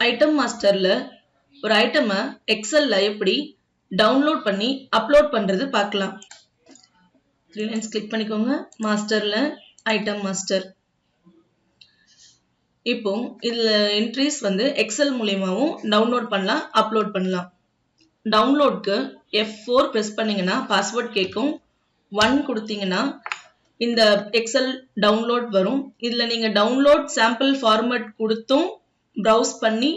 Item மாஸ்டர்ல ஒரு ஐட்டமை எக்ஸல்ல எப்படி டவுன்லோட் பண்ணி அப்லோட் பண்றது பார்க்கலாம். 3 லைன்ஸ் கிளிக் பண்ணிக்கோங்க. மாஸ்டர்ல ஐட்டம் மாஸ்டர். இப்போ இதுல என்ட்ரிஸ் வந்து எக்ஸல் மூலமாவும் டவுன்லோட் பண்ணலாம், அப்லோட் பண்ணலாம். டவுன்லோட்க்கு F4 பிரஸ் பண்ணீங்கன்னா பாஸ்வேர்ட் கேட்கும். 1 கொடுத்தீங்கன்னா இந்த எக்ஸல் டவுன்லோட் வரும். இதுல நீங்க டவுன்லோட் சாம்பிள் ஃபார்மேட் கொடுத்தும் ப்ரௌஸ் பண்ணி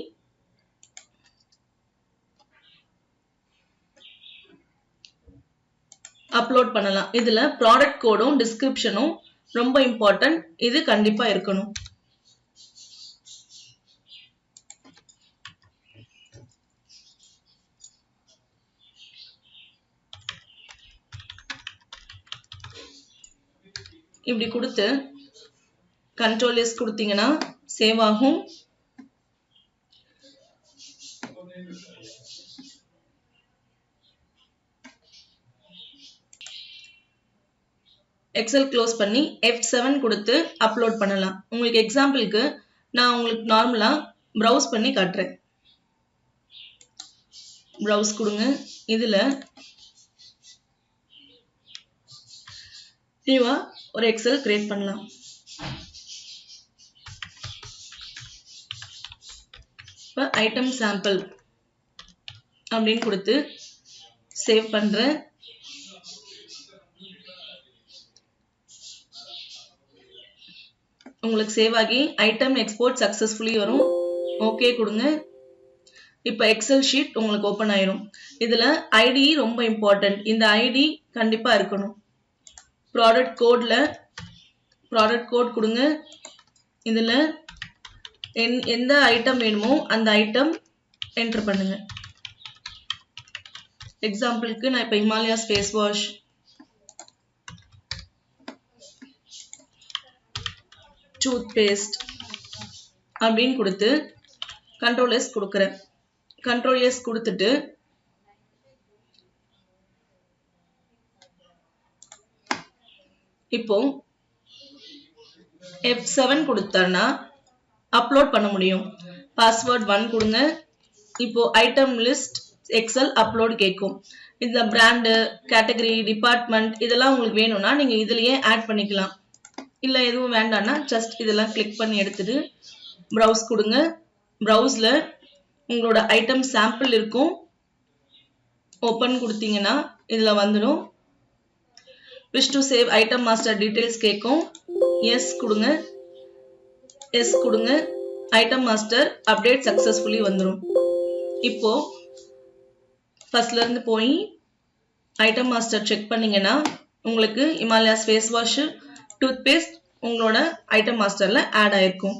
அப்லோட் பண்ணலாம். இதுல ப்ராடக்ட் கோடும் டிஸ்கிரிப்ஷனும் ரொம்ப இம்பார்ட்டன்ட். இது கண்டிப்பா இருக்கணும். இப்படி கொடுத்து கண்ட்ரோல் எஸ் கொடுத்தீங்கன்னா சேவ் ஆகும். எக்ஸல் க்ளோஸ் பண்ணி F7 கொடுத்து அப்லோட் பண்ணலாம். உங்களுக்கு எக்ஸாம்பிளுக்கு நான் உங்களுக்கு நார்மலா ப்ரௌஸ் பண்ணி காட்டுறேன். ப்ரௌஸ் கொடுங்க. இதுல நியூவா ஒரு எக்ஸல் கிரியேட் பண்ணலாம். இப்போ ஐட்டம் சாம்பிள் அப்படின்னு கொடுத்து சேவ் பண்றேன். உங்களுக்கு சேவ் ஆகி ஐட்டம் எக்ஸ்போர்ட் சக்சஸ்ஃபுல்லி வரும். ஓகே கொடுங்க. இப்போ எக்ஸல் ஷீட் உங்களுக்கு ஓபன் ஆயிரும். இதுல ஐடி ரொம்ப இம்பார்ட்டன்ட். இந்த ஐடி கண்டிப்பா இருக்கணும். ப்ராடக்ட் கோட்ல ப்ராடக்ட் கோட் கொடுங்க. இதுல எந்த ஐட்டம் வேணுமோ அந்த ஐட்டம் என்டர் பண்ணுங்க. எக்ஸாம்பிளுக்கு நான் இப்போ Himalayas face wash toothpaste அப்படின்னு கொடுத்து கண்ட்ரோல் எஸ் கொடுக்குறேன். கண்ட்ரோல் எஸ் கொடுத்துட்டு இப்போ F7 கொடுத்தா அப்லோட் பண்ண முடியும். பாஸ்வேர்ட் 1 கொடுங்க. இப்போ ஐட்டம் லிஸ்ட் எக்ஸல் அப்லோட் கேட்கும். இந்த பிராண்டு, கேட்டகரி, டிபார்ட்மெண்ட் இதெல்லாம் உங்களுக்கு வேணும்னா நீங்க இதுலயே ஆட் பண்ணிக்கலாம். இல்ல எதுவும் வேண்டாம்னா ஜஸ்ட் இதெல்லாம் கிளிக் பண்ணி எடுத்துட்டு ப்ரௌஸ் கொடுங்க. ப்ரௌஸ்ல உங்களோட ஐட்டம் சாம்பிள் இருக்கும். ஓபன் கொடுத்தீங்கன்னா இதுல வந்துடும். wish to save item master details கேட்கும். எஸ் கொடுங்க. எஸ் கொடுங்க. ஐட்டம் மாஸ்டர் அப்டேட் சக்சஸ்ஃபுல்லி வந்துடும். இப்போ ஃபர்ஸ்ட்ல இருந்து போய் ஐட்டம் மாஸ்டர் செக் பண்ணீங்கன்னா உங்களுக்கு Himalayas face wash, toothpaste உங்களோட ஐட்டம் மாஸ்டர்ல ஆட் ஆயிருக்கும்.